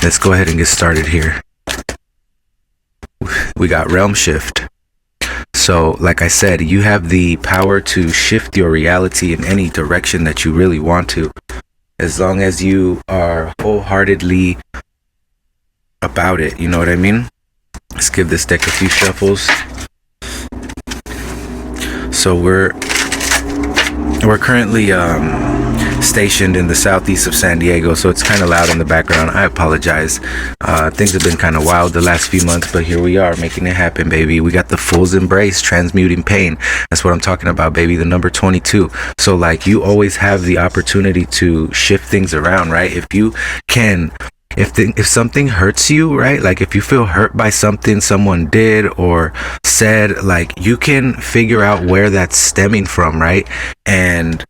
Let's go ahead and get started here. We got realm shift. So like I said, you have the power to shift your reality in any direction that you really want to, as long as you are wholeheartedly about it. You know what I mean? Let's give this deck a few shuffles. So we're currently stationed in the southeast of San Diego, so it's kind of loud in the background. I apologize. Things have been kind of wild the last few months, but here we are making it happen, baby. We got the Fool's Embrace, transmuting pain. That's what I'm talking about, baby. The number 22. So like, you always have the opportunity to shift things around, right? If you can, if something hurts you, right? Like if you feel hurt by something someone did or said, like, you can figure out where that's stemming from, right? And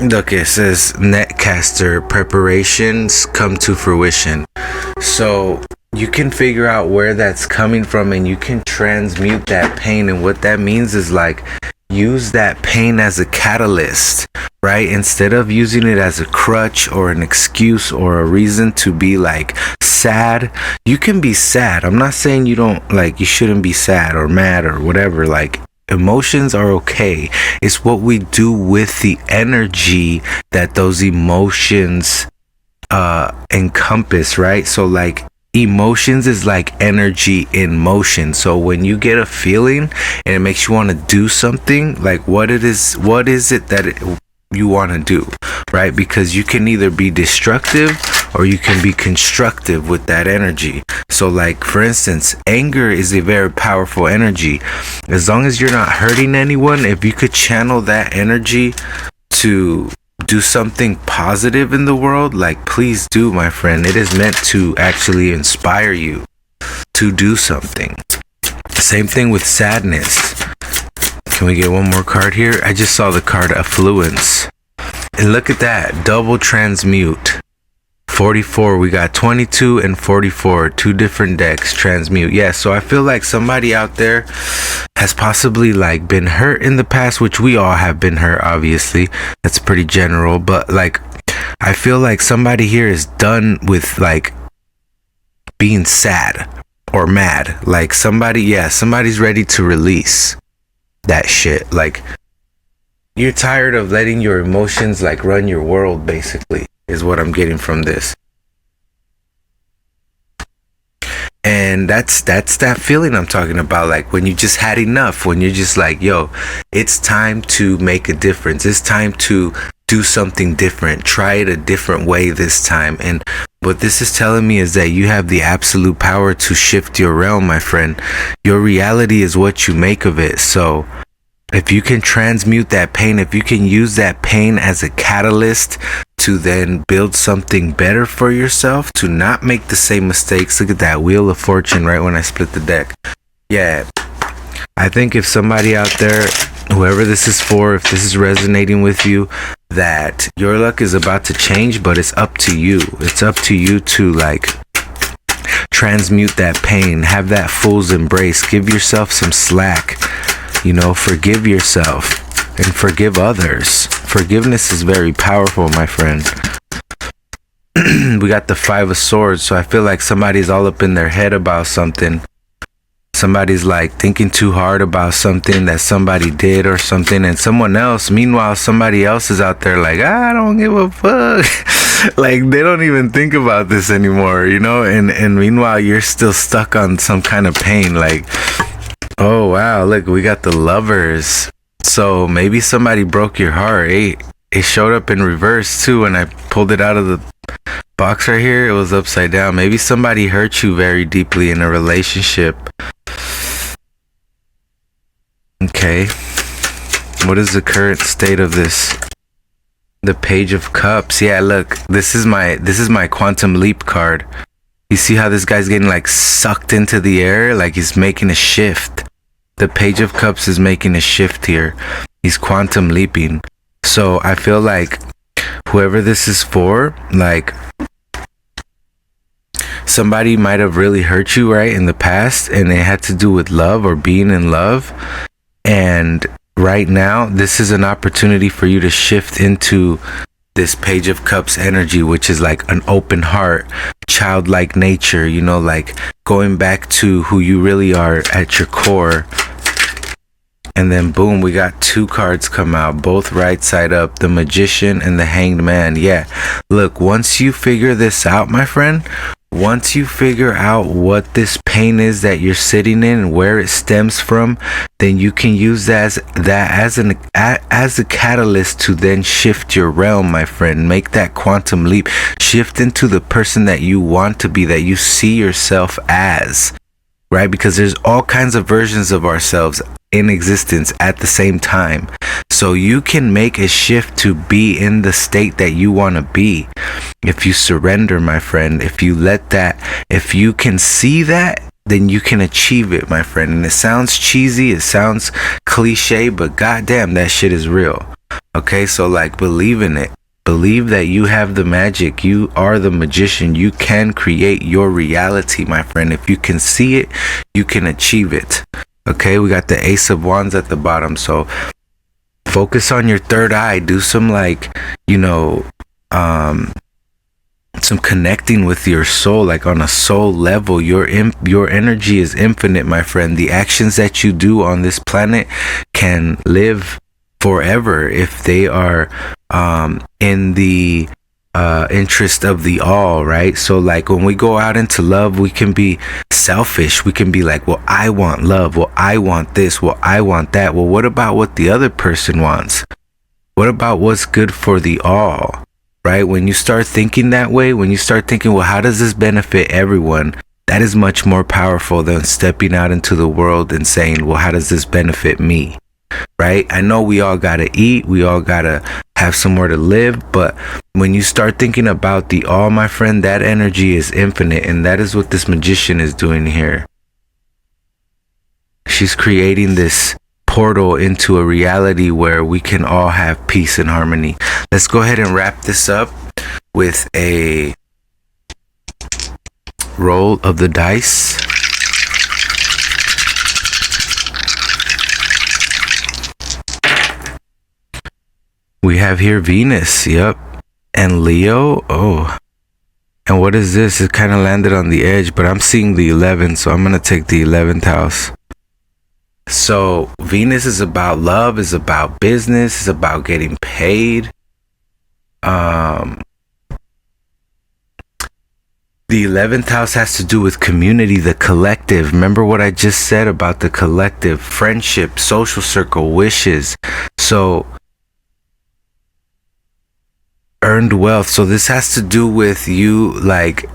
look, it says netcaster preparations come to fruition. So you can figure out where that's coming from and you can transmute that pain. And what that means is, like, use that pain as a catalyst, right? Instead of using it as a crutch or an excuse or a reason to be like sad. You can be sad. I'm not saying you shouldn't be sad or mad or whatever. Like, emotions are okay. It's what we do with the energy that those emotions encompass, right? So like, emotions is like energy in motion. So when you get a feeling and it makes you want to do something, like, what is it that you want to do, right? Because you can either be destructive or you can be constructive with that energy. So like, for instance, anger is a very powerful energy. As long as you're not hurting anyone, if you could channel that energy to do something positive in the world, like, please do, my friend. It is meant to actually inspire you to do something. Same thing with sadness. Can we get one more card here? I just saw the card Affluence. And look at that, double transmute. 44, we got 22 and 44, two different decks, transmute. Yeah, so I feel like somebody out there has possibly like been hurt in the past, which we all have been hurt, obviously. That's pretty general, but like, I feel like somebody here is done with like being sad or mad. Like somebody's ready to release that shit. Like, you're tired of letting your emotions like run your world, basically, is what I'm getting from this. And that's that feeling I'm talking about, like when you just had enough, when you're just like, yo, it's time to make a difference. It's time to do something different. Try it a different way this time. And what this is telling me is that you have the absolute power to shift your realm, my friend. Your reality is what you make of it. So if you can transmute that pain, if you can use that pain as a catalyst to then build something better for yourself, to not make the same mistakes. Look at that Wheel of Fortune right when I split the deck. Yeah, I think if somebody out there, whoever this is for, if this is resonating with you, that your luck is about to change, but it's up to you. It's up to you to like transmute that pain, have that fool's embrace, give yourself some slack. You know, forgive yourself and forgive others. Forgiveness is very powerful, my friend. We got the 5 of Swords, so I feel like somebody's all up in their head about something. Somebody's like thinking too hard about something that somebody did or something, and meanwhile somebody else is out there like, I don't give a fuck. Like, they don't even think about this anymore, you know? And meanwhile, you're still stuck on some kind of pain, like, oh wow, look, we got the Lovers. So maybe somebody broke your heart. It showed up in reverse too when I pulled it out of the box right here. It was upside down. Maybe somebody hurt you very deeply in a relationship. Okay, what is the current state of this? The Page of Cups. Yeah, look, this is my Quantum Leap card. You see how this guy's getting like sucked into the air, like he's making a shift. The Page of Cups is making a shift here. He's quantum leaping. So I feel like whoever this is for, like, somebody might have really hurt you, right, in the past, and it had to do with love or being in love. And right now, this is an opportunity for you to shift into this Page of Cups energy, which is like an open heart, childlike nature, you know, like going back to who you really are at your core. And then boom, we got 2 cards come out, both right side up, the Magician and the Hanged Man. Yeah, look, once you figure this out, my friend, once you figure out what this pain is that you're sitting in and where it stems from, then you can use that as a catalyst to then shift your realm, my friend. Make that quantum leap, shift into the person that you want to be, that you see yourself as, right? Because there's all kinds of versions of ourselves in existence at the same time. So you can make a shift to be in the state that you want to be if you surrender, my friend. If you let that, if you can see that, then you can achieve it, my friend. And it sounds cheesy, it sounds cliche, but goddamn, that shit is real. Okay, so like, believe in it. Believe that you have the magic. You are the magician. You can create your reality, my friend. If you can see it, you can achieve it. Okay, we got the Ace of Wands at the bottom. So focus on your third eye. Do some, like, you know, some connecting with your soul, like on a soul level. Your energy is infinite, my friend. The actions that you do on this planet can live forever if they are in the interest of the all, right? So like when we go out into love, we can be selfish. We can be like, well, I want love, well, I want this, well, I want that. Well, what about what the other person wants? What about what's good for the all, right? When you start thinking that way, when you start thinking, well, how does this benefit everyone? That is much more powerful than stepping out into the world and saying, well, how does this benefit me? Right? I know we all gotta eat, we all gotta have somewhere to live, but when you start thinking about the all, my friend, that energy is infinite, and that is what this magician is doing here. She's creating this portal into a reality where we can all have peace and harmony. Let's go ahead and wrap this up with a roll of the dice. We have here Venus, yep, and Leo. Oh, and what is this? It kind of landed on the edge, but I'm seeing the 11, so I'm gonna take the 11th house. So Venus is about love, is about business, is about getting paid. The 11th house has to do with community, the collective. Remember what I just said about the collective, friendship, social circle, wishes. So earned wealth. So this has to do with you, like,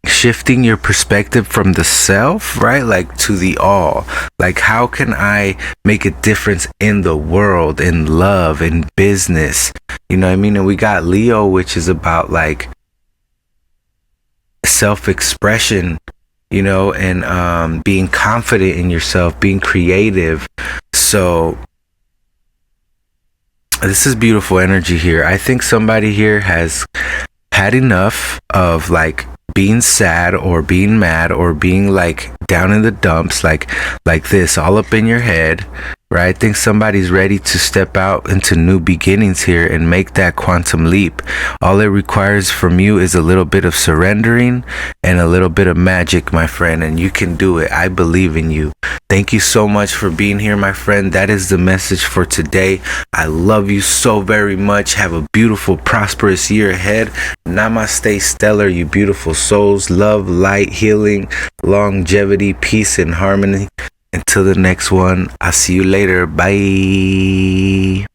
shifting your perspective from the self, right, like to the all. Like, how can I make a difference in the world, in love, in business? You know what I mean? And we got Leo, which is about like self-expression, you know, and being confident in yourself, being creative. So this is beautiful energy here. I think somebody here has had enough of like being sad or being mad or being like down in the dumps, like this, all up in your head, right? I think somebody's ready to step out into new beginnings here and make that quantum leap. All it requires from you is a little bit of surrendering and a little bit of magic, my friend, and you can do it. I believe in you. Thank you so much for being here, my friend. That is the message for today. I love you so very much. Have a beautiful, prosperous year ahead. Namaste, stellar, you beautiful souls. Love, light, healing, longevity, peace, and harmony. Until the next one, I'll see you later. Bye.